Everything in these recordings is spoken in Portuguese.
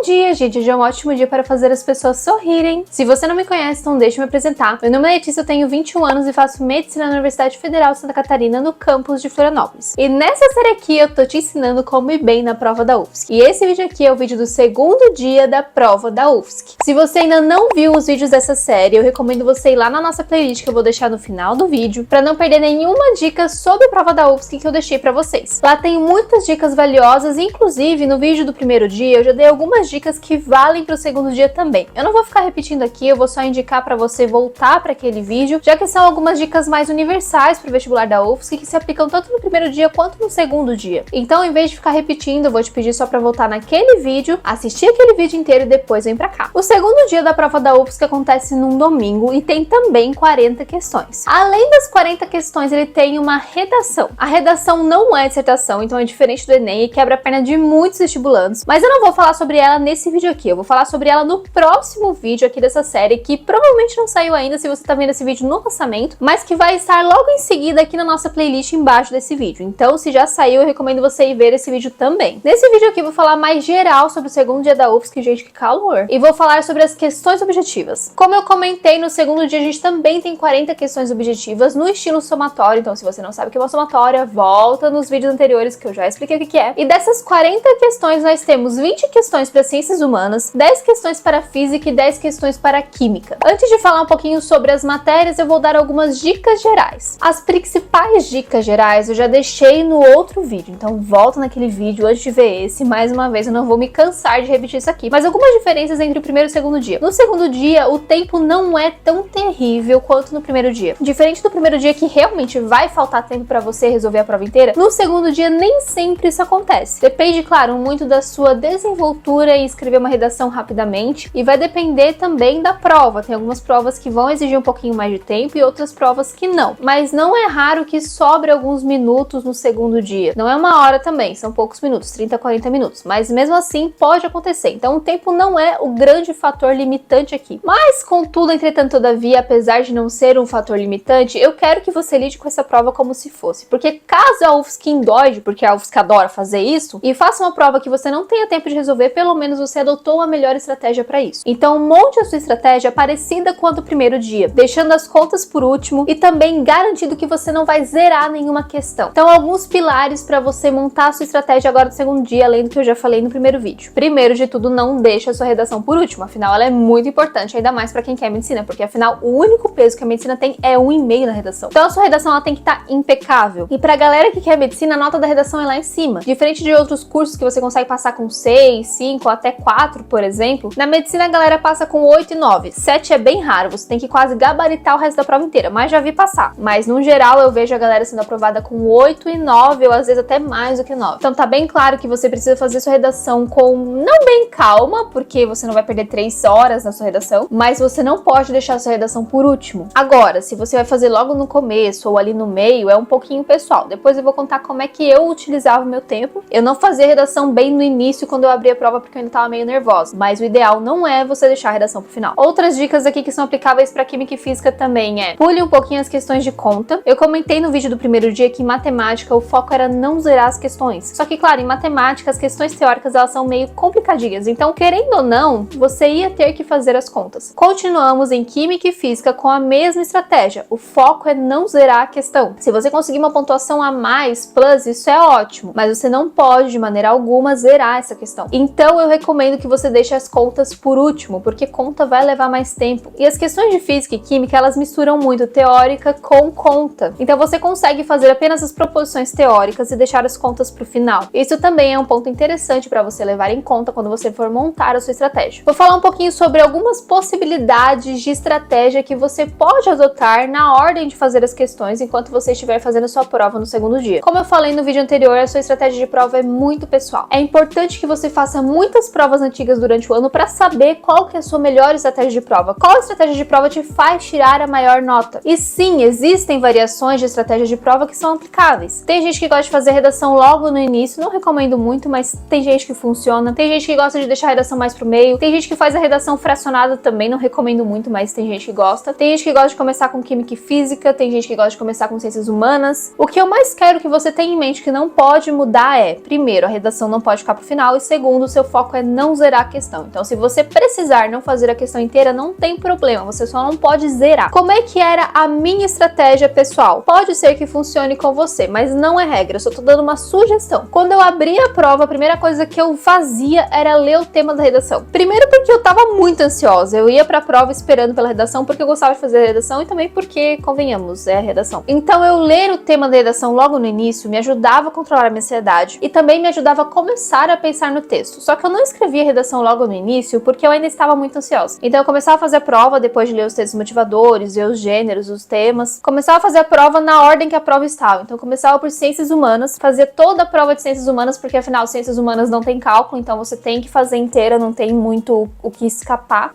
dia, gente! Hoje é um ótimo dia para fazer as pessoas sorrirem. Se você não me conhece, então deixa eu me apresentar. Meu nome é Letícia, eu tenho 21 anos e faço medicina na Universidade Federal de Santa Catarina, no campus de Florianópolis. E nessa série aqui eu tô te ensinando como ir bem na prova da UFSC. E esse vídeo aqui é o vídeo do segundo dia da prova da UFSC. Se você ainda não viu os vídeos dessa série, eu recomendo você ir lá na nossa playlist que eu vou deixar no final do vídeo, para não perder nenhuma dica sobre a prova da UFSC que eu deixei para vocês. Lá tem muitas dicas valiosas, inclusive no vídeo do primeiro dia eu já dei algumas dicas que valem para o segundo dia também. Eu não vou ficar repetindo aqui, eu vou só indicar para você voltar para aquele vídeo, já que são algumas dicas mais universais para o vestibular da UFSC que se aplicam tanto no primeiro dia quanto no segundo dia. Então, em vez de ficar repetindo, eu vou te pedir só para voltar naquele vídeo, assistir aquele vídeo inteiro e depois vem para cá. O segundo dia da prova da UFSC acontece num domingo e tem também 40 questões. Além das 40 questões, ele tem uma redação. A redação não é dissertação, então é diferente do Enem e quebra a perna de muitos vestibulandos, mas eu não vou falar sobre ela nesse vídeo aqui, eu vou falar sobre ela no próximo vídeo aqui dessa série, que provavelmente não saiu ainda se você tá vendo esse vídeo no lançamento, mas que vai estar logo em seguida aqui na nossa playlist embaixo desse vídeo. Então, se já saiu, eu recomendo você ir ver esse vídeo também. Nesse vídeo aqui eu vou falar mais geral sobre o segundo dia da UFSC, gente, que calor, e vou falar sobre as questões objetivas. Como eu comentei, no segundo dia a gente também tem 40 questões objetivas no estilo somatório, então se você não sabe o que é uma somatória, volta nos vídeos anteriores que eu já expliquei o que é. E dessas 40 questões, nós temos 20 questões para ciências humanas, 10 questões para física e 10 questões para química. Antes de falar um pouquinho sobre as matérias, eu vou dar algumas dicas gerais. As principais dicas gerais eu já deixei no outro vídeo, então volta naquele vídeo antes de ver esse. Mais uma vez, eu não vou me cansar de repetir isso aqui. Mas algumas diferenças entre o primeiro e o segundo dia. No segundo dia, o tempo não é tão terrível quanto no primeiro dia. Diferente do primeiro dia, que realmente vai faltar tempo para você resolver a prova inteira, no segundo dia nem sempre isso acontece. Depende, claro, muito da sua desenvoltura em escrever uma redação rapidamente, e vai depender também da prova. Tem algumas provas que vão exigir um pouquinho mais de tempo e outras provas que não. Mas não é raro que sobre alguns minutos no segundo dia. Não é uma hora também, são poucos minutos, 30 a 40 minutos. Mas mesmo assim pode acontecer. Então o tempo não é o grande fator limitante aqui. Mas contudo, entretanto, todavia, apesar de não ser um fator limitante, eu quero que você lide com essa prova como se fosse. Porque caso a UFSC endoide, porque a UFSC adora fazer isso, e faça uma prova que você não tenha tempo de resolver, pelo menos você adotou a melhor estratégia para isso. Então monte a sua estratégia parecida com a do primeiro dia, deixando as contas por último e também garantindo que você não vai zerar nenhuma questão. Então, alguns pilares para você montar a sua estratégia agora do segundo dia, além do que eu já falei no primeiro vídeo. Primeiro de tudo, não deixe a sua redação por último, afinal ela é muito importante, ainda mais para quem quer medicina, porque afinal o único peso que a medicina tem é 1,5 na redação. Então a sua redação ela tem que estar impecável. E pra galera que quer medicina, a nota da redação é lá em cima. Diferente de outros cursos que você consegue passar com 6, 5, até 4, por exemplo, na medicina a galera passa com 8 e 9. 7 é bem raro, você tem que quase gabaritar o resto da prova inteira, mas já vi passar. Mas no geral eu vejo a galera sendo aprovada com 8 e 9, ou às vezes até mais do que 9. Então tá bem claro que você precisa fazer sua redação com não bem calma, porque você não vai perder 3 horas na sua redação, mas você não pode deixar a sua redação por último. Agora, se você vai fazer logo no começo ou ali no meio, é um pouquinho pessoal. Depois eu vou contar como é que eu utilizava o meu tempo. Eu não fazia redação bem no início quando eu abri a prova porque eu ainda tava meio nervosa, mas o ideal não é você deixar a redação pro final. Outras dicas aqui que são aplicáveis para química e física também é: pule um pouquinho as questões de conta. Eu comentei no vídeo do primeiro dia que em matemática o foco era não zerar as questões. Só que, claro, em matemática as questões teóricas elas são meio complicadinhas, então querendo ou não, você ia ter que fazer as contas. Continuamos em química e física com a mesma estratégia. O foco é não zerar a questão. Se você conseguir uma pontuação a mais, plus, isso é ótimo, mas você não pode de maneira alguma zerar essa questão. Então eu recomendo que você deixe as contas por último, porque conta vai levar mais tempo. E as questões de física e química, elas misturam muito teórica com conta. Então você consegue fazer apenas as proposições teóricas e deixar as contas pro final. Isso também é um ponto interessante para você levar em conta quando você for montar a sua estratégia. Vou falar um pouquinho sobre algumas possibilidades de estratégia que você pode adotar na ordem de fazer as questões enquanto você estiver fazendo a sua prova no segundo dia. Como eu falei no vídeo anterior, a sua estratégia de prova é muito pessoal. É importante que você faça muitas provas antigas durante o ano para saber qual que é a sua melhor estratégia de prova. Qual estratégia de prova te faz tirar a maior nota? E sim, existem variações de estratégia de prova que são aplicáveis. Tem gente que gosta de fazer redação logo no início, não recomendo muito, mas tem gente que funciona. Tem gente que gosta de deixar a redação mais pro meio. Tem gente que faz a redação fracionada também, não recomendo muito, mas tem gente que gosta. Tem gente que gosta de começar com química e física, tem gente que gosta de começar com ciências humanas. O que eu mais quero que você tenha em mente que não pode mudar é, primeiro, a redação não pode ficar pro final, e segundo, o seu foco foco é não zerar a questão. Então, se você precisar não fazer a questão inteira, não tem problema, você só não pode zerar. Como é que era a minha estratégia pessoal? Pode ser que funcione com você, mas não é regra, eu só tô dando uma sugestão. Quando eu abri a prova, a primeira coisa que eu fazia era ler o tema da redação. Primeiro porque eu tava muito ansiosa, eu ia pra prova esperando pela redação, porque eu gostava de fazer a redação e também porque, convenhamos, é a redação. Então eu ler o tema da redação logo no início me ajudava a controlar a minha ansiedade e também me ajudava a começar a pensar no texto. Só que eu não escrevia a redação logo no início porque eu ainda estava muito ansiosa. Então eu começava a fazer a prova depois de ler os textos motivadores, ver os gêneros, os temas. Começava a fazer a prova na ordem que a prova estava. Então eu começava por ciências humanas, fazia toda a prova de ciências humanas, porque afinal ciências humanas não tem cálculo, então você tem que fazer inteira, não tem muito o que escapar.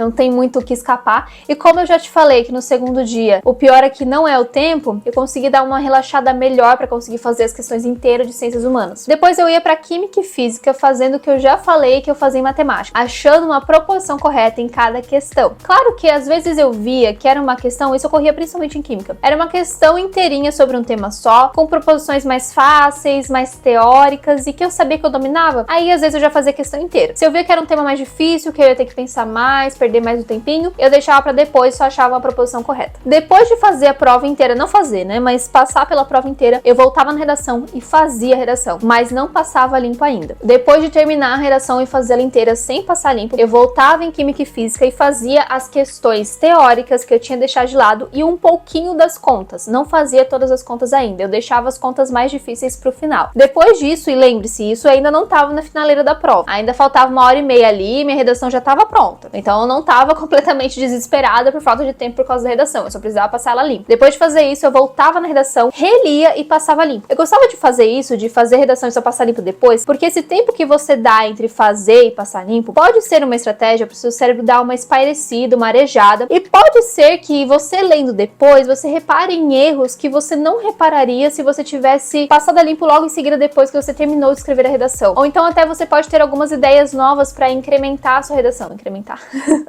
E como eu já te falei que no segundo dia o pior é que não é o tempo, eu consegui dar uma relaxada melhor para conseguir fazer as questões inteiras de ciências humanas. Depois eu ia para química e física fazendo o que eu já falei que eu fazia em matemática, achando uma proporção correta em cada questão. Claro que às vezes eu via que era uma questão, isso ocorria principalmente em química, era uma questão inteirinha sobre um tema só, com proposições mais fáceis, mais teóricas e que eu sabia que eu dominava, aí às vezes eu já fazia a questão inteira. Se eu via que era um tema mais difícil, que eu ia ter que pensar mais, perder mais o tempinho, eu deixava pra depois, só achava uma proposição correta. Depois de fazer a prova inteira, não fazer, né, mas passar pela prova inteira, eu voltava na redação e fazia a redação, mas não passava limpo ainda. Depois de terminar a redação e fazer ela inteira sem passar limpo, eu voltava em química e física e fazia as questões teóricas que eu tinha deixado de lado e um pouquinho das contas. Não fazia todas as contas ainda, eu deixava as contas mais difíceis pro final. Depois disso, e lembre-se, isso ainda não estava na finaleira da prova, ainda faltava 1h30 ali e minha redação já estava pronta. Então eu não estava completamente desesperada por falta de tempo por causa da redação, eu só precisava passar ela limpa. Depois de fazer isso, eu voltava na redação, relia e passava limpo. Eu gostava de fazer isso, de fazer a redação e só passar limpo depois, porque esse tempo que você dá entre fazer e passar limpo pode ser uma estratégia para o seu cérebro dar uma espairecida, uma arejada, e pode ser que você lendo depois, você repare em erros que você não repararia se você tivesse passado a limpo logo em seguida depois que você terminou de escrever a redação. Ou então até você pode ter algumas ideias novas para incrementar a sua redação. Incrementar.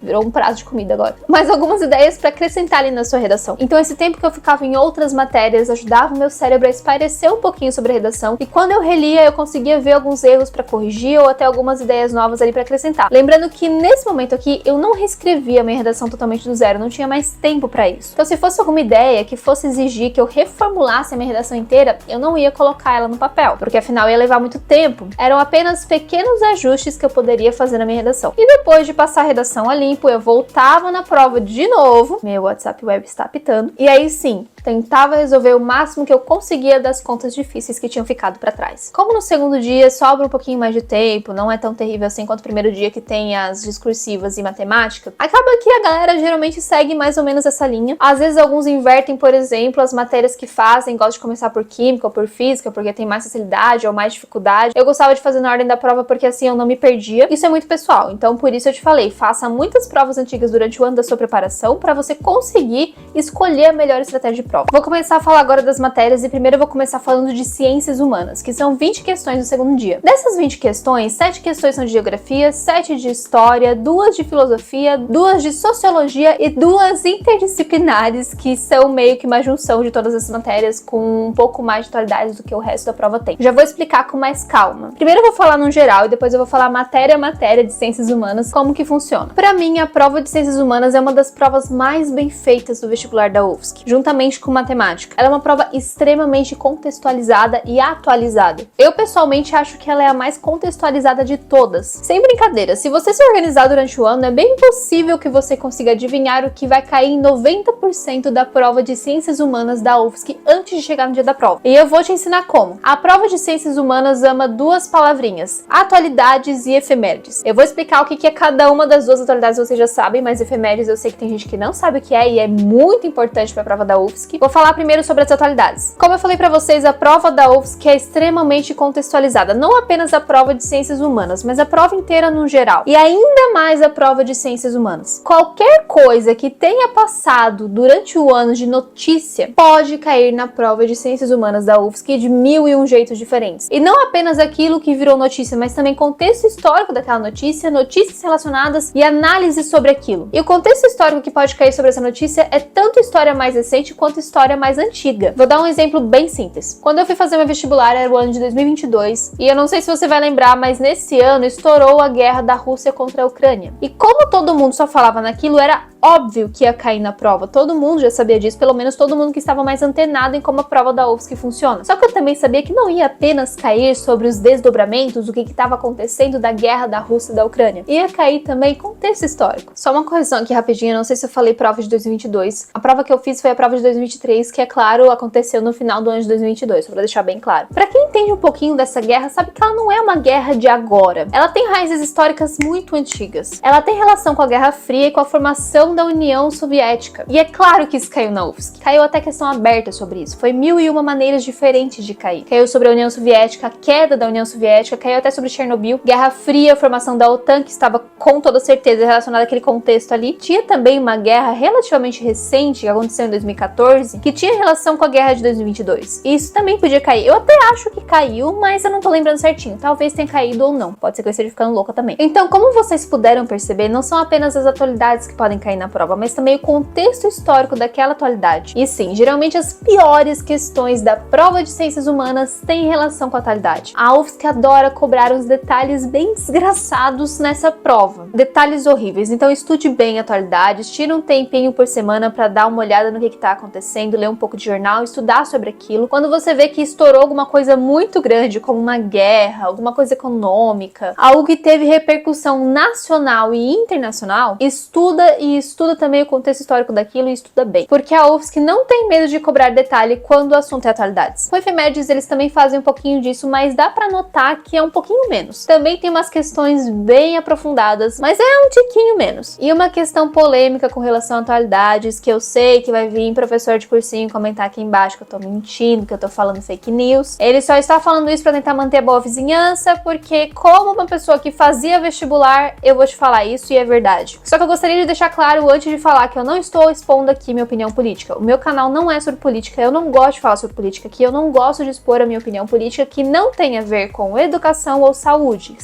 Virou um prato de comida agora. Mas algumas ideias para acrescentar ali na sua redação. Então esse tempo que eu ficava em outras matérias ajudava o meu cérebro a espairecer um pouquinho sobre a redação, e quando eu relia eu conseguia ver alguns erros para corrigir ou até algumas ideias novas ali para acrescentar. Lembrando que nesse momento aqui eu não reescrevia a minha redação totalmente do zero, não tinha mais tempo para isso. Então se fosse alguma ideia que fosse exigir que eu reformulasse a minha redação inteira, eu não ia colocar ela no papel, porque afinal ia levar muito tempo. Eram apenas pequenos ajustes que eu poderia fazer na minha redação. E depois de passar a redação a limpo, eu voltava na prova de novo, meu WhatsApp Web está apitando, e aí sim, tentava resolver o máximo que eu conseguia das contas difíceis que tinham ficado para trás. Como no segundo dia sobra um pouquinho mais de tempo, não é tão terrível assim quanto o primeiro dia que tem as discursivas e matemática, acaba que a galera geralmente segue mais ou menos essa linha. Às vezes alguns invertem, por exemplo, as matérias que fazem, gostam de começar por química ou por física, porque tem mais facilidade ou mais dificuldade. Eu gostava de fazer na ordem da prova porque assim eu não me perdia. Isso é muito pessoal, então por isso eu te falei, faça muitas provas antigas durante o ano da sua preparação para você conseguir escolher a melhor estratégia de prova. Vou começar a falar agora das matérias e primeiro eu vou começar falando de ciências humanas, que são 20 questões do segundo dia. Dessas 20 questões, 7 questões são de geografia, 7 de história, 2 de filosofia, 2 de sociologia e 2 interdisciplinares, que são meio que uma junção de todas as matérias com um pouco mais de atualidades do que o resto da prova tem. Já vou explicar com mais calma. Primeiro eu vou falar no geral e depois eu vou falar matéria a matéria de ciências humanas, como que funciona. Pra mim, a prova de ciências humanas é uma das provas mais bem feitas do vestibular da UFSC, juntamente com matemática. Ela é uma prova extremamente contextualizada e atualizada. Eu pessoalmente acho que ela é a mais contextualizada de todas. Sem brincadeira, se você se organizar durante o ano, é bem possível que você consiga adivinhar o que vai cair em 90% da prova de ciências humanas da UFSC antes de chegar no dia da prova. E eu vou te ensinar como. A prova de ciências humanas ama 2 palavrinhas: atualidades e efemérides. Eu vou explicar o que é cada uma das 2 atualidades, vocês já sabem, mas efemérides eu sei que tem gente que não sabe o que é e é muito importante para a prova da UFSC. Vou falar primeiro sobre as atualidades. Como eu falei para vocês, a prova da UFSC é extremamente contextualizada, não apenas a prova de ciências humanas, mas a prova inteira no geral, e ainda mais a prova de ciências humanas. Qualquer coisa que tenha passado durante o ano de notícia pode cair na prova de ciências humanas da UFSC de 1001 jeitos diferentes. E não apenas aquilo que virou notícia, mas também contexto histórico daquela notícia, notícias relacionadas e análise sobre aquilo. E o contexto histórico que pode cair sobre essa notícia é tanto história mais recente quanto história mais antiga. Vou dar um exemplo bem simples. Quando eu fui fazer meu vestibular, era o ano de 2022, e eu não sei se você vai lembrar, mas nesse ano estourou a guerra da Rússia contra a Ucrânia. E como todo mundo só falava naquilo, era óbvio que ia cair na prova. Todo mundo já sabia disso, pelo menos todo mundo que estava mais antenado em como a prova da UFSC funciona. Só que eu também sabia que não ia apenas cair sobre os desdobramentos, o que estava acontecendo da guerra da Rússia e da Ucrânia. Ia cair também contexto histórico. Só uma correção aqui rapidinho, não sei se eu falei prova de 2022. A prova que eu fiz foi a prova de 2023, que é claro, aconteceu no final do ano de 2022, só pra deixar bem claro. Pra quem entende um pouquinho dessa guerra, sabe que ela não é uma guerra de agora. Ela tem raízes históricas muito antigas. Ela tem relação com a Guerra Fria e com a formação da União Soviética. E é claro que isso caiu na UFSC. Caiu até questão aberta sobre isso. Foi 1001 maneiras diferentes de cair. Caiu sobre a União Soviética, a queda da União Soviética, caiu até sobre Chernobyl, Guerra Fria, a formação da OTAN, que estava com toda certeza relacionada àquele contexto ali. Tinha também uma guerra relativamente recente, que aconteceu em 2014, que tinha relação com a guerra de 2022. E isso também podia cair. Eu até acho que caiu, mas eu não tô lembrando certinho. Talvez tenha caído ou não. Pode ser que eu esteja ficando louca também. Então, como vocês puderam perceber, não são apenas as atualidades que podem cair na prova, mas também o contexto histórico daquela atualidade. E sim, geralmente as piores questões da prova de ciências humanas têm relação com a atualidade. A UFSC adora cobrar uns detalhes bem desgraçados nessa prova. Detalhes horríveis. Então estude bem atualidades, tire um tempinho por semana para dar uma olhada no que tá acontecendo, ler um pouco de jornal, estudar sobre aquilo. Quando você vê que estourou alguma coisa muito grande, como uma guerra, alguma coisa econômica, algo que teve repercussão nacional e internacional, estuda e estuda também o contexto histórico daquilo e estuda bem. Porque a UFSC não tem medo de cobrar detalhe quando o assunto é atualidades. Com efemérides eles também fazem um pouquinho disso, mas dá pra notar que é um pouquinho menos. Também tem umas questões bem aprofundadas, mas é um tiquinho menos. E uma questão polêmica com relação a atualidades, que eu sei que vai vir professor de cursinho comentar aqui embaixo que eu tô mentindo, que eu tô falando fake news. Ele só está falando isso pra tentar manter a boa vizinhança, porque como uma pessoa que fazia vestibular, eu vou te falar isso e é verdade. Só que eu gostaria de deixar claro antes de falar que eu não estou expondo aqui minha opinião política. O meu canal não é sobre política, eu não gosto de falar sobre política aqui, eu não gosto de expor a minha opinião política que não tem a ver com educação ou saúde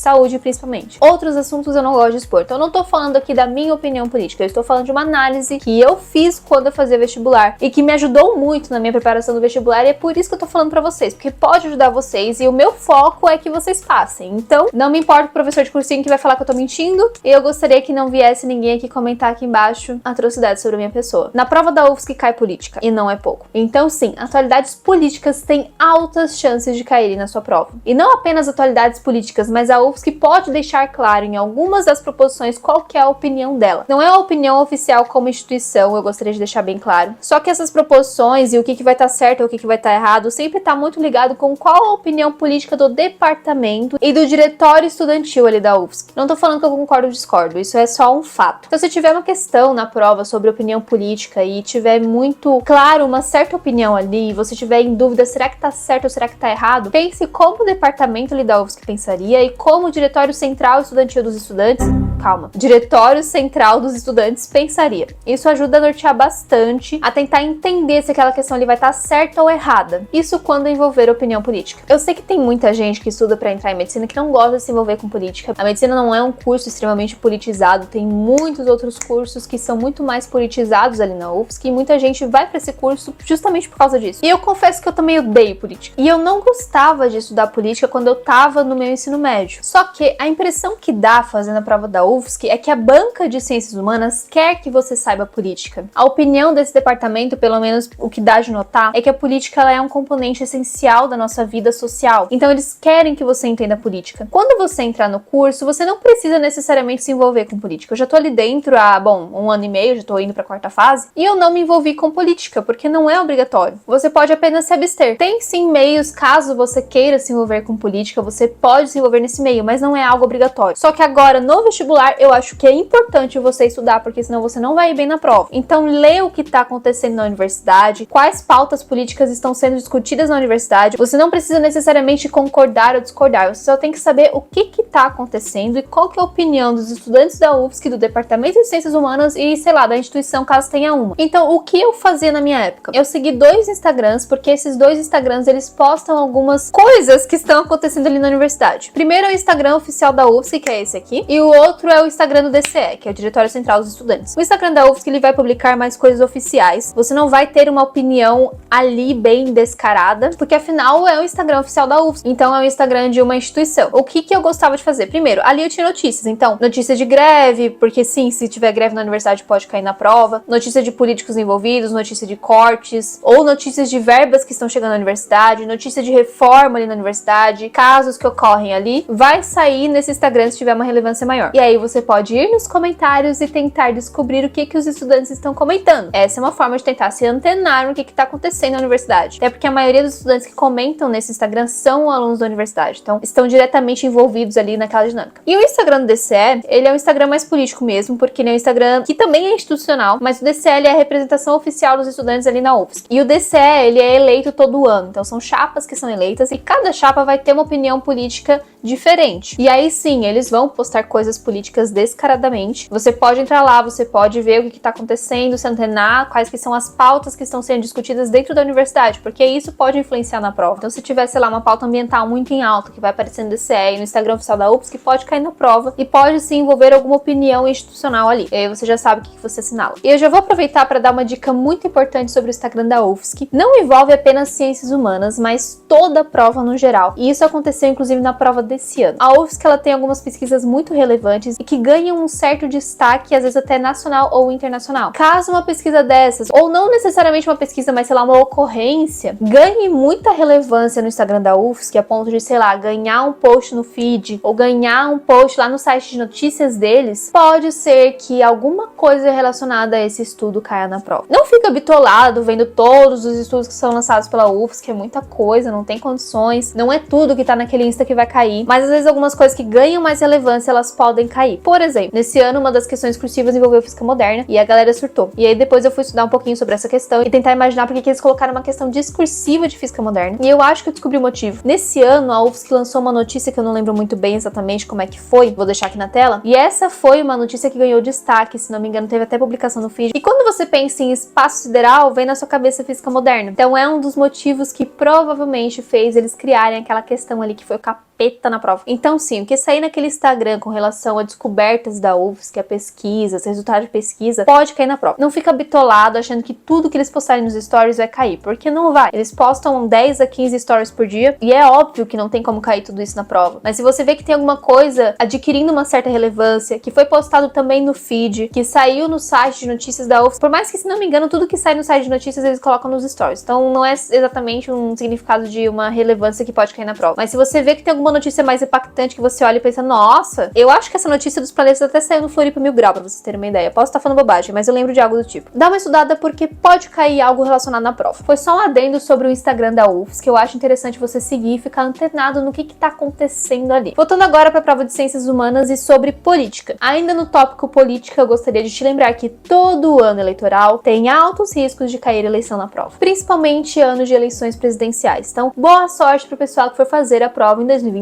principalmente. Outros assuntos eu não gosto de expor, então eu não tô falando aqui da minha opinião política, eu estou falando de uma análise que eu fiz quando eu fazia vestibular e que me ajudou muito na minha preparação do vestibular e é por isso que eu tô falando pra vocês, porque pode ajudar vocês e o meu foco é que vocês passem. Então, não me importa o professor de cursinho que vai falar que eu tô mentindo e eu gostaria que não viesse ninguém aqui comentar aqui embaixo atrocidades sobre a minha pessoa. Na prova da UFSC cai política e não é pouco. Então sim, atualidades políticas têm altas chances de caírem na sua prova. E não apenas atualidades políticas, mas a UFSC pode deixar claro em algumas das proposições qual que é a opinião dela. Não é a opinião oficial como instituição, eu gostaria de deixar bem claro. Só que essas proposições e o que vai estar certo ou o que vai estar errado sempre está muito ligado com qual a opinião política do departamento e do diretório estudantil ali da UFSC. Não tô falando que eu concordo ou discordo, isso é só um fato. Então se tiver uma questão na prova sobre opinião política e tiver muito claro uma certa opinião ali, e você tiver em dúvida, será que tá certo ou será que tá errado? Pense como o departamento ali da UFSC pensaria e como o diretório central estudantil dos estudantes, diretório central dos estudantes pensaria. Isso ajuda a nortear bastante, a tentar entender se aquela questão ali vai estar certa ou errada. Isso quando envolver opinião política. Eu sei que tem muita gente que estuda pra entrar em medicina que não gosta de se envolver com política. A medicina não é um curso extremamente politizado, tem muitos outros cursos que são muito mais politizados ali na UFSC e muita gente vai pra esse curso justamente por causa disso. E eu confesso que eu também odeio política. E eu não gostava de estudar política quando eu tava no meu ensino médio. Só que a impressão que dá fazendo a prova da UFSC é que a banca de ciências humanas quer que você saiba política. A opinião desse departamento, pelo menos o que dá de notar, é que a política ela é um componente essencial da nossa vida social. Então eles querem que você entenda política. Quando você entrar no curso, você não precisa necessariamente se envolver com política. Eu já tô ali dentro há, 1 ano e meio, já tô indo pra 4ª fase, e eu não me envolvi com política, porque não é obrigatório. Você pode apenas se abster. Tem sim meios, caso você queira se envolver com política, você pode se envolver nesse meio, mas não é algo obrigatório. Só que agora, no vestibular, eu acho que é importante você estudar, porque senão você não vai ir bem na prova. Então, lê o que tá acontecendo na universidade, quais pautas políticas estão sendo discutidas na universidade. Você não precisa necessariamente concordar ou discordar, você só tem que saber o que tá acontecendo e qual que é a opinião dos estudantes da UFSC, do Departamento de Ciências Humanas e, sei lá, da instituição, caso tenha uma. Então, o que eu fazia na minha época? Eu segui 2 Instagrams, porque esses 2 Instagrams, eles postam algumas coisas que estão acontecendo ali na universidade. Primeiro é o Instagram oficial da UFSC, que é esse aqui, e o outro outro é o Instagram do DCE, que é o Diretório Central dos Estudantes. O Instagram da UFSC, ele vai publicar mais coisas oficiais. Você não vai ter uma opinião ali bem descarada, porque afinal é o Instagram oficial da UFSC. Então é o Instagram de uma instituição. O que eu gostava de fazer? Primeiro, ali eu tinha notícias. Então, notícia de greve, porque sim, se tiver greve na universidade pode cair na prova. Notícia de políticos envolvidos, notícia de cortes, ou notícias de verbas que estão chegando na universidade, notícia de reforma ali na universidade, casos que ocorrem ali. Vai sair nesse Instagram se tiver uma relevância maior. E aí você pode ir nos comentários e tentar descobrir o que os estudantes estão comentando. Essa é uma forma de tentar se antenar no que está acontecendo na universidade. Até porque a maioria dos estudantes que comentam nesse Instagram são alunos da universidade. Então, estão diretamente envolvidos ali naquela dinâmica. E o Instagram do DCE, ele é um Instagram mais político mesmo, porque ele é um Instagram que também é institucional, mas o DCE, ele é a representação oficial dos estudantes ali na UFSC. E o DCE, ele é eleito todo ano. Então, são chapas que são eleitas e cada chapa vai ter uma opinião política diferente. E aí sim, eles vão postar coisas políticas descaradamente. Você pode entrar lá, você pode ver o que está acontecendo, se antenar, quais que são as pautas que estão sendo discutidas dentro da universidade, porque isso pode influenciar na prova. Então, se tiver, sei lá, uma pauta ambiental muito em alta, que vai aparecer no DCE e no Instagram oficial da UFSC, pode cair na prova e pode sim envolver alguma opinião institucional ali. E aí você já sabe o que você assinala. E eu já vou aproveitar para dar uma dica muito importante sobre o Instagram da UFSC. Não envolve apenas ciências humanas, mas toda a prova no geral. E isso aconteceu, inclusive, na prova desse ano. A UFSC, ela tem algumas pesquisas muito relevantes e que ganham um certo destaque, às vezes até nacional ou internacional. Caso uma pesquisa dessas, ou não necessariamente uma pesquisa, mas sei lá, uma ocorrência, ganhe muita relevância no Instagram da UFSC, a ponto de, sei lá, ganhar um post no feed, ou ganhar um post lá no site de notícias deles, pode ser que alguma coisa relacionada a esse estudo caia na prova. Não fica bitolado vendo todos os estudos que são lançados pela UFSC, que é muita coisa, não tem condições, não é tudo que tá naquele Insta que vai cair, mas às vezes algumas coisas que ganham mais relevância, elas podem cair. Por exemplo, nesse ano uma das questões cursivas envolveu física moderna e a galera surtou. E aí depois eu fui estudar um pouquinho sobre essa questão e tentar imaginar porque que eles colocaram uma questão discursiva de física moderna. E eu acho que eu descobri o motivo. Nesse ano, a UFSC lançou uma notícia que eu não lembro muito bem exatamente como é que foi, vou deixar aqui na tela, e essa foi uma notícia que ganhou destaque, se não me engano, teve até publicação no feed. E quando você pensa em espaço sideral, vem na sua cabeça física moderna. Então é um dos motivos que provavelmente fez eles criarem aquela questão ali que foi o capeta na prova. Então sim, o que sair naquele Instagram com relação a descobertas da UFSC, a pesquisas, resultado de pesquisa, pode cair na prova. Não fica bitolado achando que tudo que eles postarem nos stories vai cair, porque não vai. Eles postam 10 a 15 stories por dia e é óbvio que não tem como cair tudo isso na prova. Mas se você vê que tem alguma coisa adquirindo uma certa relevância, que foi postado também no feed, que saiu no site de notícias da UFSC, por mais que, se não me engano, tudo que sai no site de notícias eles colocam nos stories. Então não é exatamente um significado de uma relevância que pode cair na prova. Mas se você vê que tem alguma notícia mais impactante que você olha e pensa, nossa, eu acho que essa notícia dos planetas até saiu no Floripa Mil Grau, pra vocês terem uma ideia. Posso estar falando bobagem, mas eu lembro de algo do tipo. Dá uma estudada porque pode cair algo relacionado na prova. Foi só um adendo sobre o Instagram da UFSC, que eu acho interessante você seguir e ficar antenado no que tá acontecendo ali. Voltando agora pra prova de ciências humanas e sobre política. Ainda no tópico política, eu gostaria de te lembrar que todo ano eleitoral tem altos riscos de cair eleição na prova. Principalmente anos de eleições presidenciais. Então, boa sorte pro pessoal que for fazer a prova em 2026.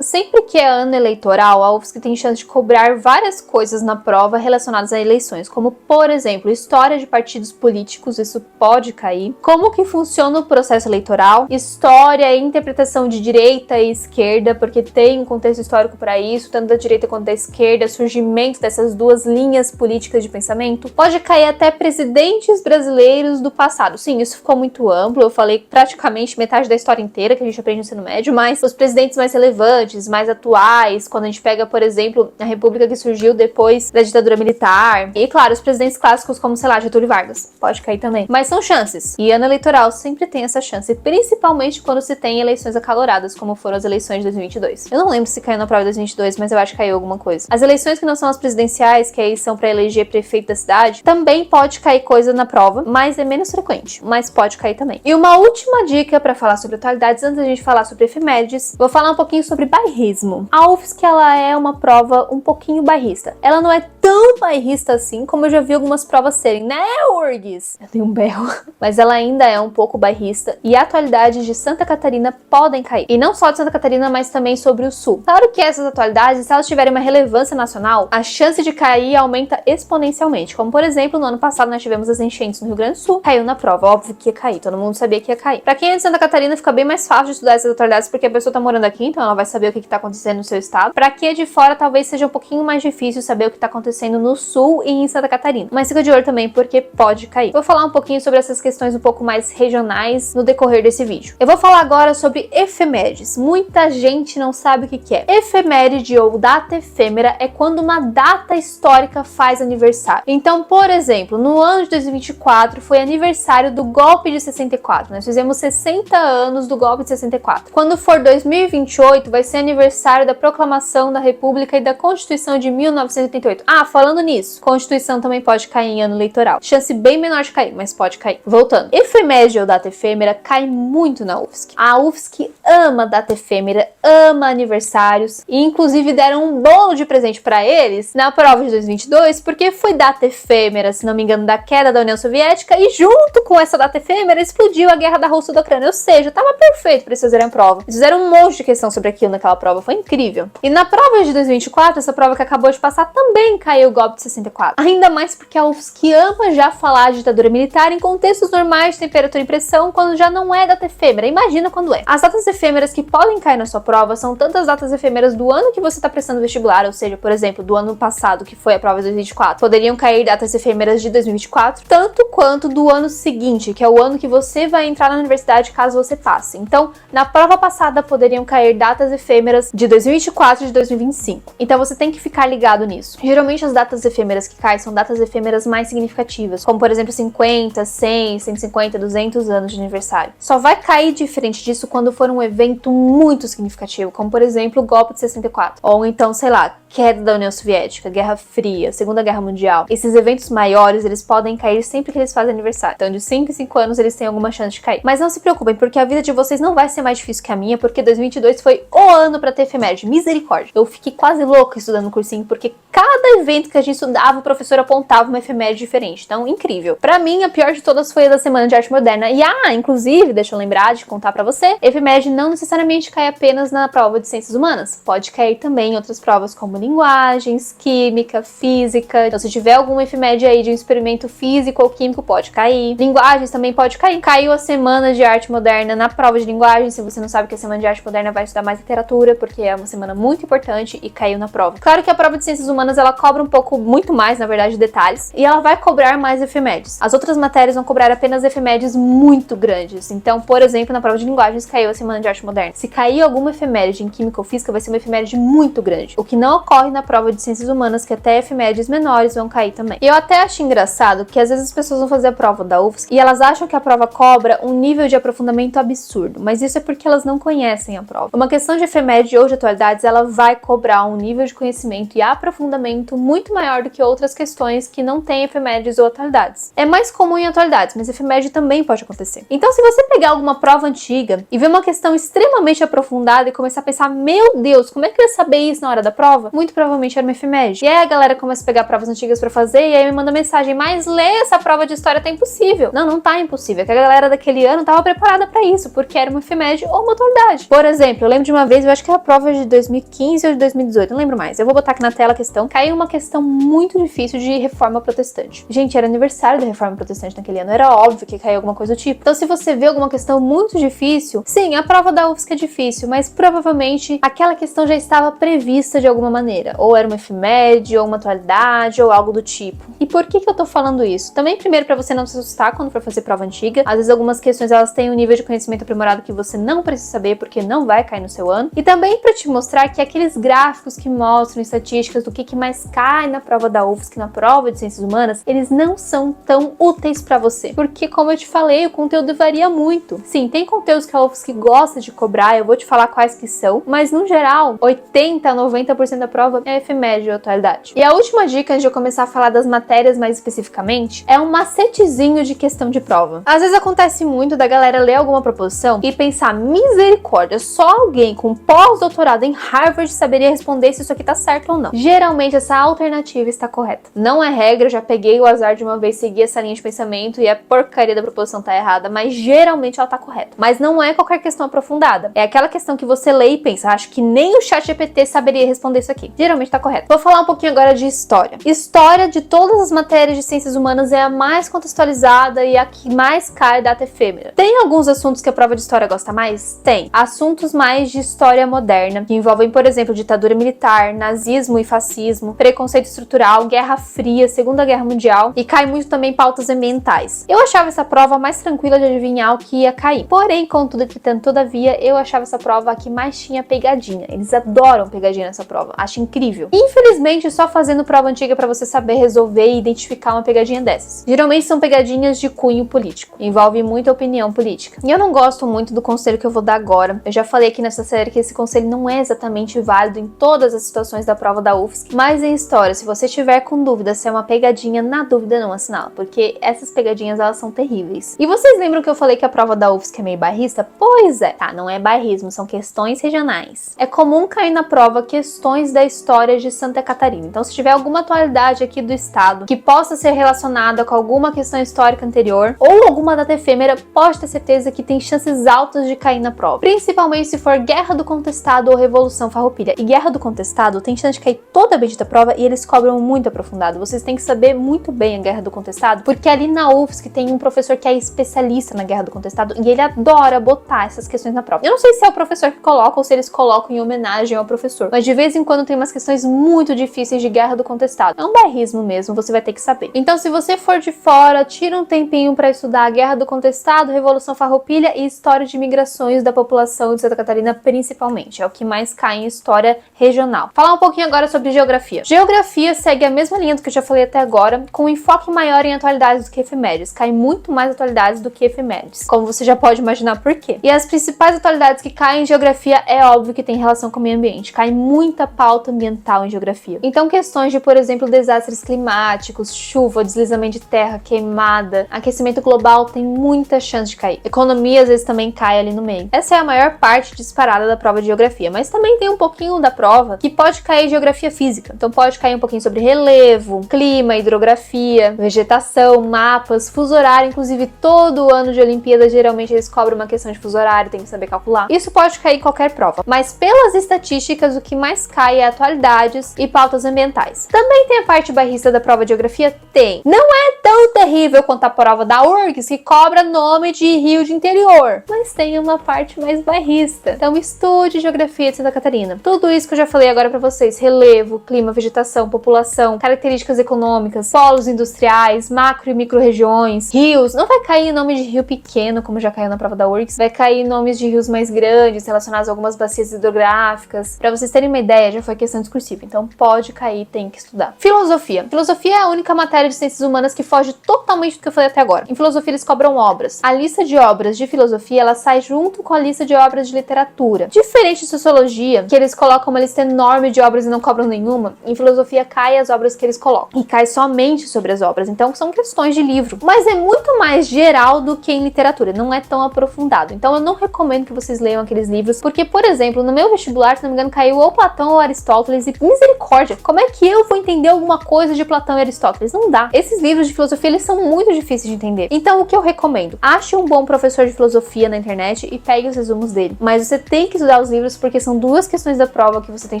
Sempre que é ano eleitoral, a UFSC tem chance de cobrar várias coisas na prova relacionadas a eleições, como, por exemplo, história de partidos políticos, isso pode cair, como que funciona o processo eleitoral, história e interpretação de direita e esquerda, porque tem um contexto histórico para isso, tanto da direita quanto da esquerda, surgimento dessas duas linhas políticas de pensamento. Pode cair até presidentes brasileiros do passado. Sim, isso ficou muito amplo, eu falei praticamente metade da história inteira que a gente aprende no ensino médio, mas os presidentes mais relevantes, mais atuais, quando a gente pega, por exemplo, a república que surgiu depois da ditadura militar, e claro, os presidentes clássicos como, sei lá, Getúlio Vargas, pode cair também. Mas são chances, e ano eleitoral sempre tem essa chance, principalmente quando se tem eleições acaloradas, como foram as eleições de 2022. Eu não lembro se caiu na prova de 2022, mas eu acho que caiu alguma coisa. As eleições que não são as presidenciais, que aí são pra eleger prefeito da cidade, também pode cair coisa na prova, mas é menos frequente, mas pode cair também. E uma última dica pra falar sobre atualidades, antes da gente falar sobre efemérides, vou falar um pouquinho sobre bairrismo. A UFSC, ela é uma prova um pouquinho bairrista. Ela não é tão bairrista assim, como eu já vi algumas provas serem, né, URGS? Eu dei um berro. Mas ela ainda é um pouco bairrista e atualidades de Santa Catarina podem cair. E não só de Santa Catarina, mas também sobre o Sul. Claro que essas atualidades, se elas tiverem uma relevância nacional, a chance de cair aumenta exponencialmente. Como, por exemplo, no ano passado nós tivemos as enchentes no Rio Grande do Sul. Caiu na prova, óbvio que ia cair, todo mundo sabia que ia cair. Pra quem é de Santa Catarina, fica bem mais fácil de estudar essas atualidades porque a pessoa tá morando aqui, então ela vai saber o que está acontecendo no seu estado. Para quem é de fora, talvez seja um pouquinho mais difícil saber o que está acontecendo no sul e em Santa Catarina. Mas fica de olho também, porque pode cair. Vou falar um pouquinho sobre essas questões um pouco mais regionais no decorrer desse vídeo. Eu vou falar agora sobre efemérides. Muita gente não sabe o que é. Efeméride ou data efêmera é quando uma data histórica faz aniversário. Então, por exemplo, no ano de 2024 foi aniversário do golpe de 64. Nós fizemos 60 anos do golpe de 64. Quando for 2028, vai ser aniversário da proclamação da República e da Constituição de 1988. Ah, falando nisso, Constituição também pode cair em ano eleitoral. Chance bem menor de cair, mas pode cair. Voltando. Efeméride ou data efêmera cai muito na UFSC. A UFSC ama data efêmera, ama aniversários e inclusive deram um bolo de presente para eles na prova de 2022, porque foi data efêmera, se não me engano, da queda da União Soviética e junto com essa data efêmera explodiu a guerra da Rússia e da Ucrânia, ou seja, tava perfeito para eles fazerem a prova. Eles fizeram um monte de questão sobre aquilo naquela prova, foi incrível. E na prova de 2024, essa prova que acabou de passar, também caiu o golpe de 64. Ainda mais porque a UFSC ama já falar de ditadura militar em contextos normais de temperatura e pressão, quando já não é data efêmera. Imagina quando é. As datas efêmeras que podem cair na sua prova são tantas datas efêmeras do ano que você está prestando vestibular, ou seja, por exemplo, do ano passado, que foi a prova de 2024, poderiam cair datas efêmeras de 2024, tanto quanto do ano seguinte, que é o ano que você vai entrar na universidade caso você passe. Então, na prova passada poderiam cair datas efêmeras de 2024 e de 2025. Então você tem que ficar ligado nisso. Geralmente as datas efêmeras que caem são datas efêmeras mais significativas, como por exemplo 50, 100, 150, 200 anos de aniversário. Só vai cair diferente disso quando for um evento muito significativo, como por exemplo o golpe de 64, ou então, sei lá, queda da União Soviética, Guerra Fria, Segunda Guerra Mundial. Esses eventos maiores, eles podem cair sempre que eles fazem aniversário. Então, de 5 em 5 anos, eles têm alguma chance de cair. Mas não se preocupem, porque a vida de vocês não vai ser mais difícil que a minha, porque 2022 foi o ano pra ter efeméride. Misericórdia. Eu fiquei quase louca estudando no cursinho, porque cada evento que a gente estudava, o professor apontava uma efeméride diferente. Então, incrível. Pra mim, a pior de todas foi a da Semana de Arte Moderna. E, inclusive, deixa eu lembrar de contar pra você, efeméride não necessariamente cai apenas na prova de Ciências Humanas. Pode cair também em outras provas, como linguagens, química, física. Então, se tiver alguma efeméride aí de um experimento físico ou químico, pode cair. Linguagens também pode cair. Caiu a Semana de Arte Moderna na prova de linguagem. Se você não sabe que a Semana de Arte Moderna vai estudar mais literatura, porque é uma semana muito importante e caiu na prova. Claro que a prova de Ciências Humanas, ela cobra um pouco, muito mais, na verdade, detalhes, e ela vai cobrar mais efemérides. As outras matérias vão cobrar apenas efemérides muito grandes. Então, por exemplo, na prova de linguagens caiu a Semana de Arte Moderna. Se cair alguma efeméride em química ou física, vai ser uma efeméride muito grande. O que não ocorre na prova de Ciências Humanas, que até efemérides menores vão cair também. E eu até acho engraçado que às vezes as pessoas vão fazer a prova da UFSC e elas acham que a prova cobra um nível de aprofundamento absurdo, mas isso é porque elas não conhecem a prova. Uma questão de efeméride ou de atualidades, ela vai cobrar um nível de conhecimento e aprofundamento muito maior do que outras questões que não têm efemérides ou atualidades. É mais comum em atualidades, mas efeméride também pode acontecer. Então, se você pegar alguma prova antiga e ver uma questão extremamente aprofundada e começar a pensar, meu Deus, como é que eu ia saber isso na hora da prova? Muito provavelmente era uma efeméride. E aí a galera começa a pegar provas antigas pra fazer e aí me manda mensagem, mas ler essa prova de história tá impossível. Não, não tá impossível. É que a galera daquele ano tava preparada pra isso, porque era uma efeméride ou uma atualidade. Por exemplo, eu lembro de uma vez, eu acho que era a prova de 2015 ou de 2018, não lembro mais. Eu vou botar aqui na tela a questão. Caiu uma questão muito difícil de reforma protestante. Gente, era aniversário da reforma protestante naquele ano, era óbvio que caiu alguma coisa do tipo. Então, se você vê alguma questão muito difícil, sim, a prova da UFSC é difícil, mas provavelmente aquela questão já estava prevista de alguma maneira. Ou era uma efeméride, ou uma atualidade, ou algo do tipo. E por que eu tô falando isso? Também, primeiro, pra você não se assustar quando for fazer prova antiga. Às vezes, algumas questões, elas têm um nível de conhecimento aprimorado que você não precisa saber, porque não vai cair no seu ano. E também pra te mostrar que aqueles gráficos que mostram estatísticas do que mais cai na prova da UFSC, na prova de Ciências Humanas, eles não são tão úteis pra você. Porque, como eu te falei, o conteúdo varia muito. Sim, tem conteúdos que a UFSC gosta de cobrar, eu vou te falar quais que são, mas, no geral, 80 a 90% da prova é efeméride ou atualidade. E a última dica, antes de eu começar a falar das matérias mais especificamente, é um macetezinho de questão de prova. Às vezes acontece muito da galera ler alguma proposição e pensar, misericórdia, só alguém com pós-doutorado em Harvard saberia responder se isso aqui tá certo ou não. Geralmente essa alternativa está correta. Não é regra, eu já peguei o azar de uma vez seguir essa linha de pensamento e a porcaria da proposição tá errada, mas geralmente ela tá correta. Mas não é qualquer questão aprofundada. É aquela questão que você lê e pensa, acho que nem o ChatGPT saberia responder isso aqui. Geralmente tá correto. Vou falar um pouquinho agora de história. História de todas as matérias de ciências humanas é a mais contextualizada e a que mais cai data efêmera. Tem alguns assuntos que a prova de história gosta mais? Tem. Assuntos mais mais de história moderna, que envolvem, por exemplo, ditadura militar, nazismo e fascismo, preconceito estrutural, Guerra Fria, Segunda Guerra Mundial, e cai muito também pautas ambientais. Eu achava essa prova mais tranquila de adivinhar o que ia cair. Porém, contudo, entretanto, todavia, eu achava essa prova a que mais tinha pegadinha. Eles adoram pegadinha nessa prova. Acho incrível. Infelizmente, só fazendo prova antiga pra você saber resolver e identificar uma pegadinha dessas. Geralmente são pegadinhas de cunho político. Envolve muita opinião política. E eu não gosto muito do conselho que eu vou dar agora. Eu já falei aqui nessa série que esse conselho não é exatamente válido em todas as situações da prova da UFSC, mas em história, se você tiver com dúvida se é uma pegadinha, na dúvida não assinala, porque essas pegadinhas, elas são terríveis. E vocês lembram que eu falei que a prova da UFSC é meio bairrista? Pois é. Tá, não é bairrismo, são questões regionais. É comum cair na prova questões da história de Santa Catarina. Então, se tiver alguma atualidade aqui do estado que possa ser relacionada com alguma questão histórica anterior ou alguma data efêmera, pode ter certeza que tem chances altas de cair na prova. Principalmente se for Guerra do Contestado ou Revolução Farroupilha. E Guerra do Contestado tem chance de cair toda a bendita prova e eles cobram muito aprofundado. Vocês têm que saber muito bem a Guerra do Contestado, porque ali na UFSC tem um professor que é especialista na Guerra do Contestado e ele adora botar essas questões na prova. Eu não sei se é o professor que coloca ou se eles colocam em homenagem ao professor, mas de vez em quando tem umas questões muito difíceis de Guerra do Contestado. É um bairrismo mesmo, você vai ter que saber. Então, se você for de fora, tira um tempinho para estudar a Guerra do Contestado, Revolução Farroupilha e história de migrações da população de Santa Catarina, principalmente. É o que mais cai em história regional. Falar um pouquinho agora sobre geografia. Geografia segue a mesma linha do que eu já falei até agora, com um enfoque maior em atualidades do que efemérides. Cai muito mais atualidades do que efemérides, como você já pode imaginar por quê. E as principais atualidades que caem em geografia é óbvio que tem relação com o meio ambiente. Cai muita pauta ambiental em geografia. Então, questões de, por exemplo, desastres climáticos, chuva, deslizamento de terra, queimada, aquecimento global tem muita chance de cair. Economia, às vezes, também cai ali no meio. Essa é a maior parte disparada da prova de geografia, mas também tem um pouquinho da prova que pode cair em geografia física. Então, pode cair um pouquinho sobre relevo, clima, hidrografia, vegetação, mapas, fuso horário. Inclusive, todo ano de Olimpíada, geralmente, eles cobram uma questão de fuso horário, tem que saber calcular. Isso pode cair em qualquer prova, mas pelas estatísticas, o que mais cai é atualidades e pautas ambientais. Também tem a parte bairrista da prova de geografia? Tem. Não é tão terrível quanto a prova da URGS, que cobra nome de rio de interior, mas tem uma parte mais bairrista. Então, estude geografia de Santa Catarina. Tudo isso que eu já falei agora pra vocês: relevo, clima, vegetação, população, características econômicas, polos industriais, macro e micro regiões, rios. Não vai cair nome de rio pequeno, como já caiu na prova da URGS, vai cair nomes de rios mais grandes, relacionados a algumas bacias hidrográficas. Pra vocês terem uma ideia, já foi questão discursiva, então pode cair, tem que estudar. Filosofia. Filosofia é a única matéria de ciências humanas que foge totalmente do que eu falei até agora. Em filosofia eles cobram obras. A lista de obras de filosofia, ela sai junto com a lista de obras de literatura. Diferente de sociologia, que eles colocam uma lista enorme de obras e não cobram nenhuma, em filosofia cai as obras que eles colocam. E cai somente sobre as obras, então são questões de livro. Mas é muito mais geral do que em literatura, não é tão aprofundado. Então eu não recomendo que vocês leiam aqueles livros, porque, por exemplo, no meu vestibular, se não me engano, caiu ou Platão ou Aristóteles, e misericórdia, como é que eu vou entender alguma coisa de Platão e Aristóteles? Não dá. Esses livros de filosofia, eles são muito difíceis de entender. Então, o que eu recomendo? Ache um bom professor de filosofia na internet e pegue os resumos dele. Mas você tem que estudar os livros, porque são duas questões da prova que você tem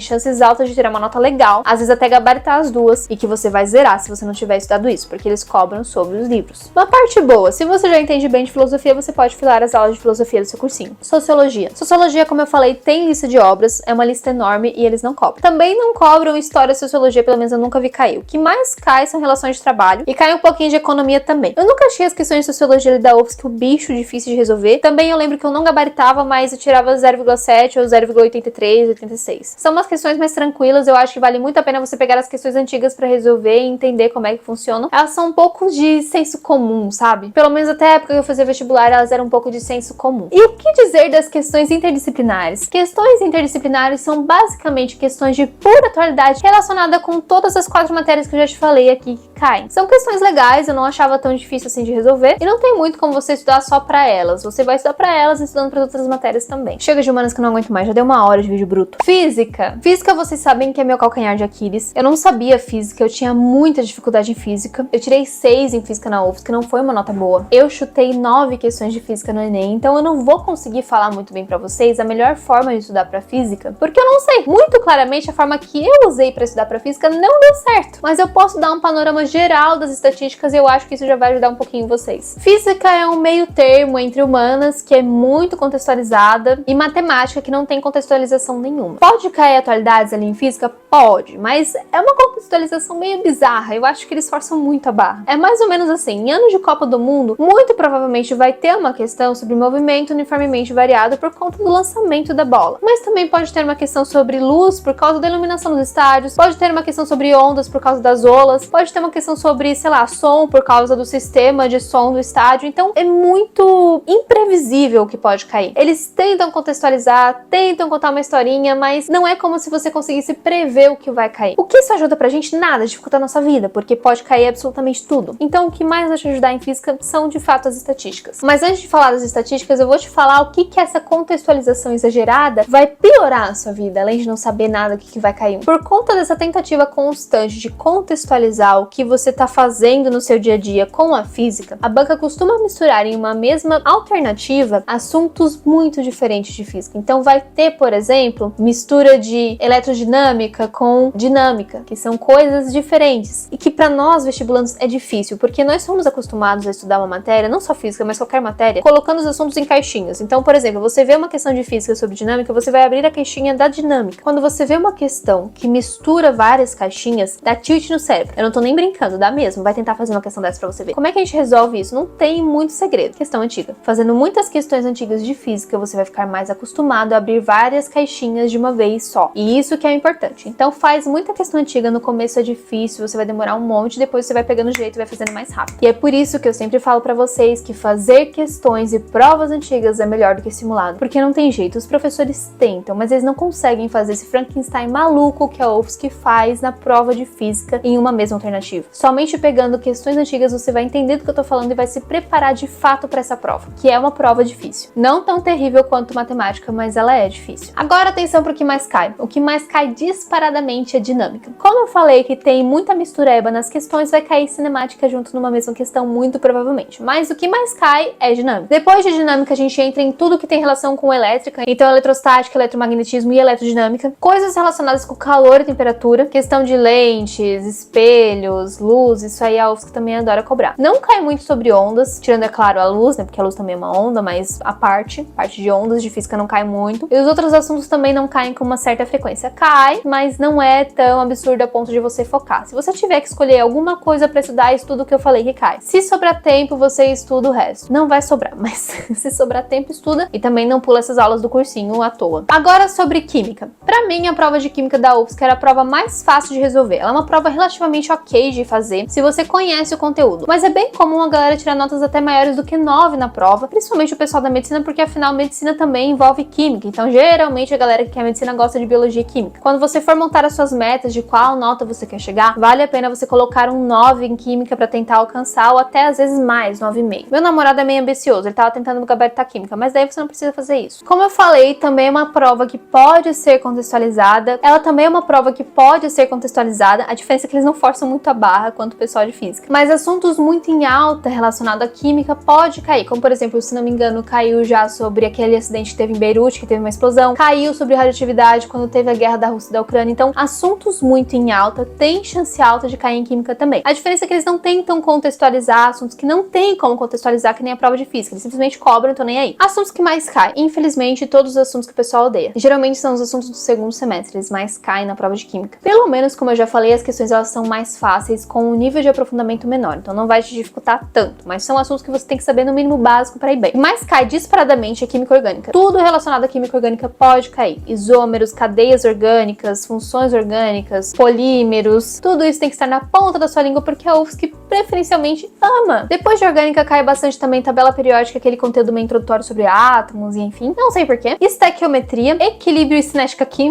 chances altas de tirar uma nota legal, às vezes até gabaritar as duas, e que você vai zerar se você não tiver estudado isso, porque eles cobram sobre os livros. Uma parte boa: se você já entende bem de filosofia, você pode filar as aulas de filosofia do seu cursinho. Sociologia. Sociologia, como eu falei, tem lista de obras, é uma lista enorme e eles não cobram. Também não cobram história e sociologia, pelo menos eu nunca vi cair. O que mais cai são relações de trabalho e cai um pouquinho de economia também. Eu nunca achei as questões de sociologia ali da UFSC o bicho difícil de resolver. Também eu lembro que eu não gabaritava, mas eu tirava 0,7 ou 0,83, 86. São umas questões mais tranquilas, eu acho que vale muito a pena você pegar as questões antigas pra resolver e entender como é que funcionam. Elas são um pouco de senso comum, sabe? Pelo menos até a época que eu fazia vestibular, elas eram um pouco de senso comum. E o que dizer das questões interdisciplinares? Questões interdisciplinares são basicamente questões de pura atualidade relacionada com todas as 4 matérias que eu já te falei aqui que caem. São questões legais, eu não achava tão difícil assim de resolver, e não tem muito como você estudar só pra elas. Você vai estudar pra elas estudando para outras matérias também. Chega de humanas que eu não aguento mais, já deu 1 hora de vídeo bruto. Física. Física, vocês sabem que é meu calcanhar de Aquiles. Eu não sabia física, eu tinha muita dificuldade em física. Eu tirei 6 em física na UFSC, que não foi uma nota boa. Eu chutei 9 questões de física no Enem, então eu não vou conseguir falar muito bem pra vocês a melhor forma de estudar pra física, porque eu não sei. Muito claramente, a forma que eu usei pra estudar pra física não deu certo. Mas eu posso dar um panorama geral das estatísticas e eu acho que isso já vai ajudar um pouquinho vocês. Física é um meio termo entre humanas, que é muito contextualizada e matemática que não tem contextualização nenhuma. Pode cair atualidades ali em física? Pode, mas é uma contextualização meio bizarra. Eu acho que eles forçam muito a barra. É mais ou menos assim, em anos de Copa do Mundo, muito provavelmente vai ter uma questão sobre movimento uniformemente variado por conta do lançamento da bola. Mas também pode ter uma questão sobre luz por causa da iluminação dos estádios, pode ter uma questão sobre ondas por causa das olas, pode ter uma questão sobre, sei lá, som por causa do sistema de som do estádio. Então é muito imprevisível o que pode cair. Eles tentam contextualizar, tentam contar uma historinha, mas não é como se você conseguisse prever o que vai cair. O que isso ajuda pra gente? Nada, dificulta a nossa vida, porque pode cair absolutamente tudo. Então o que mais vai te ajudar em física são de fato as estatísticas. Mas antes de falar das estatísticas, eu vou te falar o que essa contextualização exagerada vai piorar a sua vida, além de não saber nada o que vai cair. Por conta dessa tentativa constante de contextualizar o que você está fazendo no seu dia a dia com a física, a banca costuma misturar em uma mesma alternativa assuntos muito diferentes de física. Então vai ter, por exemplo, mistura de eletrodinâmica com dinâmica, que são coisas diferentes e que para nós vestibulantes é difícil, porque nós somos acostumados a estudar uma matéria, não só física, mas qualquer matéria, colocando os assuntos em caixinhas. Então, por exemplo, você vê uma questão de física sobre dinâmica, você vai abrir a caixinha da dinâmica. Quando você vê uma questão que mistura várias caixinhas, dá tilt no cérebro. Eu não tô nem brincando, dá mesmo. Vai tentar fazer uma questão dessa pra você ver. Como é que a gente resolve isso? Não tem muito segredo. Questão antiga. Fazendo muitas questões antigas de física, você vai ficar mais acostumado a abrir várias caixinhas de uma vez só. E isso que é importante. Então faz muita questão antiga, no começo é difícil, você vai demorar um monte, depois você vai pegando o jeito e vai fazendo mais rápido. E é por isso que eu sempre falo pra vocês que fazer questões e provas antigas é melhor do que simulado. Porque não tem jeito, os professores tentam, mas eles não conseguem fazer esse Frankenstein maluco que a UFSC faz na prova de física em uma mesma alternativa. Somente pegando questões antigas você vai entender do que eu tô falando e vai se preparar de fato para essa prova, que é uma prova difícil. Não tão terrível quanto matemática, mas ela é difícil. Agora atenção pro que mais cai. O que mais cai disparadamente é dinâmica. Como eu falei que tem muita mistureba nas questões, vai cair cinemática junto numa mesma questão muito provavelmente. Mas o que mais cai é dinâmica. Depois de dinâmica a gente entra em tudo que tem relação com elétrica, então eletrostática, eletromagnetismo e eletrodinâmica, coisas relacionadas com calor e temperatura, questão de lentes, espelhos, luz, isso aí a UFSC também adora cobrar. Não cai muito sobre ondas, tirando, é claro, a luz, né, porque a luz também é uma onda, mas a parte de ondas de física não cai muito. E os outros assuntos também não caem com uma certa frequência. Cai, mas não é tão absurdo a ponto de você focar. Se você tiver que escolher alguma coisa pra estudar, estuda o que eu falei que cai. Se sobrar tempo, você estuda o resto. Não vai sobrar, mas se sobrar tempo, estuda. E também não pula essas aulas do cursinho à toa. Agora sobre química. Pra mim, a prova de química da UFSC era a prova mais fácil de resolver. Ela é uma prova relativamente ok de fazer, se você conhece o conteúdo. Mas é bem comum a galera tirar notas até maiores do que 9 na prova, principalmente o pessoal da medicina, porque afinal medicina também envolve química. Então, geralmente, a galera que quer medicina gosta de biologia e química. Quando você for montar as suas metas de qual nota você quer chegar, vale a pena você colocar um 9 em química pra tentar alcançar, ou até às vezes mais, 9,5. Meu namorado é meio ambicioso, ele tava tentando gabaritar química, mas daí você não precisa fazer isso. Como eu falei, também é uma prova que pode ser contextualizada. Ela também é uma prova que pode ser contextualizada. A diferença é que eles não forçam muito a barra quanto o pessoal de física. Mas assuntos muito em alta relacionados à química pode cair. Como, por exemplo, se não me engano, caiu já sobre aquele acidente que teve em Beirute, que teve uma explosão. Caiu sobre radioatividade quando teve a guerra da Rússia e da Ucrânia. Então, assuntos muito em alta tem chance alta de cair em química também. A diferença é que eles não tentam contextualizar assuntos que não tem como contextualizar, que nem a prova de física. Eles simplesmente cobram, então nem aí. Assuntos que mais caem. Infelizmente, todos os assuntos que o pessoal odeia. Geralmente são os assuntos do segundo semestre, eles mais caem na prova de química. Pelo menos, como eu já falei, as questões elas são mais fáceis, com um nível de aprofundamento menor, então não vai te dificultar tanto, mas são assuntos que você tem que saber no mínimo básico para ir bem. O mais cai disparadamente é química orgânica. Tudo relacionado à química orgânica pode cair. Isômeros, cadeias orgânicas, funções orgânicas, polímeros, tudo isso tem que estar na ponta da sua língua, porque a UFSC preferencialmente ama. Depois de orgânica cai bastante também tabela periódica, aquele conteúdo meio introdutório sobre átomos e enfim, não sei porquê. Estequiometria, equilíbrio e cinética química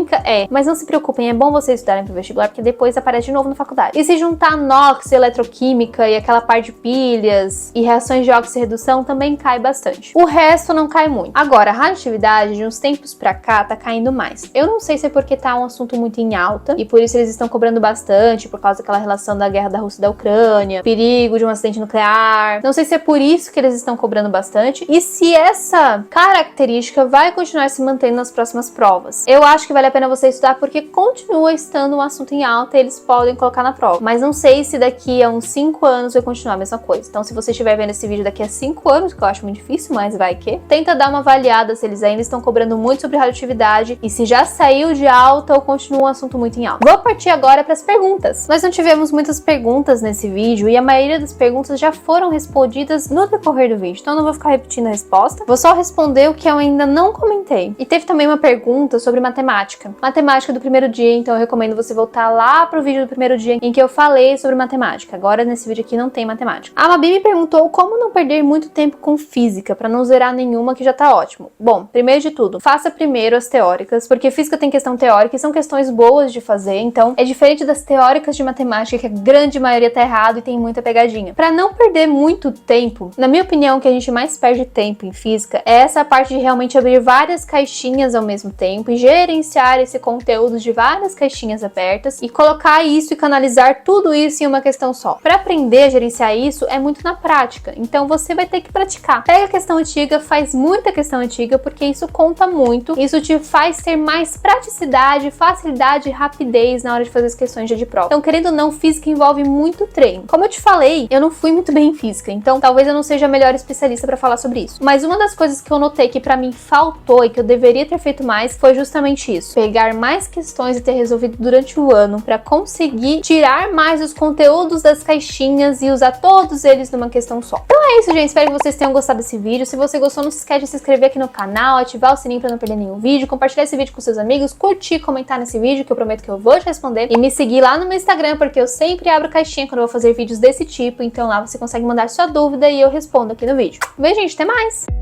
mas não se preocupem, é bom vocês estudarem pro vestibular, porque depois aparece de novo na faculdade. E se juntar NOx, eletroquímica e aquela parte de pilhas e reações de oxirredução também cai bastante. O resto não cai muito. Agora, a radioatividade de uns tempos pra cá tá caindo mais. Eu não sei se é porque tá um assunto muito em alta e por isso eles estão cobrando bastante por causa daquela relação da guerra da Rússia e da Ucrânia. perigo de um acidente nuclear. Não sei se é por isso que eles estão cobrando bastante e se essa característica vai continuar se mantendo nas próximas provas. Eu acho que vale a pena você estudar porque continua estando um assunto em alta e eles podem colocar na prova. Mas não sei se daqui a uns 5 anos vai continuar a mesma coisa. Então, se você estiver vendo esse vídeo daqui a 5 anos, que eu acho muito difícil, mas vai que, tenta dar uma avaliada se eles ainda estão cobrando muito sobre radioatividade e se já saiu de alta ou continua um assunto muito em alta. Vou partir agora para as perguntas. Nós não tivemos muitas perguntas nesse vídeo e a maioria das perguntas já foram respondidas no decorrer do vídeo, então eu não vou ficar repetindo a resposta. Vou só responder o que eu ainda não comentei. E teve também uma pergunta sobre matemática. Matemática do primeiro dia, então eu recomendo você voltar lá pro vídeo do primeiro dia em que eu falei sobre matemática. Agora nesse vídeo aqui não tem matemática. A Mabi me perguntou como não perder muito tempo com física, para não zerar nenhuma, que já tá ótimo. Bom, primeiro de tudo, faça primeiro as teóricas, porque física tem questão teórica e são questões boas de fazer, então é diferente das teóricas de matemática, que a grande maioria tá errado e tem muita pegadinha. Para não perder muito tempo, na minha opinião, o que a gente mais perde tempo em física é essa parte de realmente abrir várias caixinhas ao mesmo tempo e gerenciar esse conteúdo de várias caixinhas abertas e colocar isso e canalizar tudo isso em uma questão só. Para aprender a gerenciar isso é muito na prática, então você vai ter que praticar. Pega a questão antiga, faz muita questão antiga, porque isso conta muito, isso te faz ter mais praticidade, facilidade e rapidez na hora de fazer as questões de prova. Então, querendo ou não, física envolve muito treino. Como eu te falei, eu não fui muito bem em física, então talvez eu não seja a melhor especialista para falar sobre isso. Mas uma das coisas que eu notei que para mim faltou e que eu deveria ter feito mais foi justamente isso. Pegar mais questões e ter resolvido durante o ano para conseguir tirar mais os conteúdos das caixinhas e usar todos eles numa questão só. Então é isso, gente. Espero que vocês tenham gostado desse vídeo. Se você gostou, não se esquece de se inscrever aqui no canal, ativar o sininho para não perder nenhum vídeo, compartilhar esse vídeo com seus amigos, curtir, comentar nesse vídeo, que eu prometo que eu vou te responder, e me seguir lá no meu Instagram, porque eu sempre abro caixinha quando eu vou fazer vídeos desse tipo, então lá você consegue mandar sua dúvida e eu respondo aqui no vídeo. Beijo, gente, até mais!